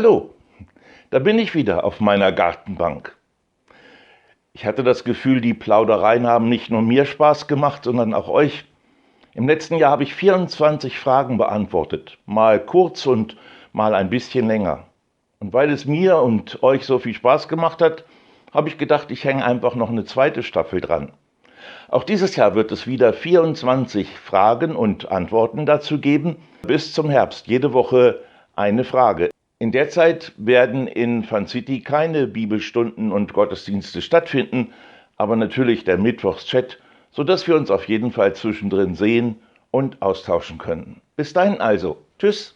Hallo, da bin ich wieder auf meiner Gartenbank. Ich hatte das Gefühl, die Plaudereien haben nicht nur mir Spaß gemacht, sondern auch euch. Im letzten Jahr habe ich 24 Fragen beantwortet, mal kurz und mal ein bisschen länger. Und weil es mir und euch so viel Spaß gemacht hat, habe ich gedacht, ich hänge einfach noch eine zweite Staffel dran. Auch dieses Jahr wird es wieder 24 Fragen und Antworten dazu geben. Bis zum Herbst jede Woche eine Frage. In der Zeit werden in Fun City keine Bibelstunden und Gottesdienste stattfinden, aber natürlich der Mittwochschat, sodass wir uns auf jeden Fall zwischendrin sehen und austauschen können. Bis dahin also. Tschüss.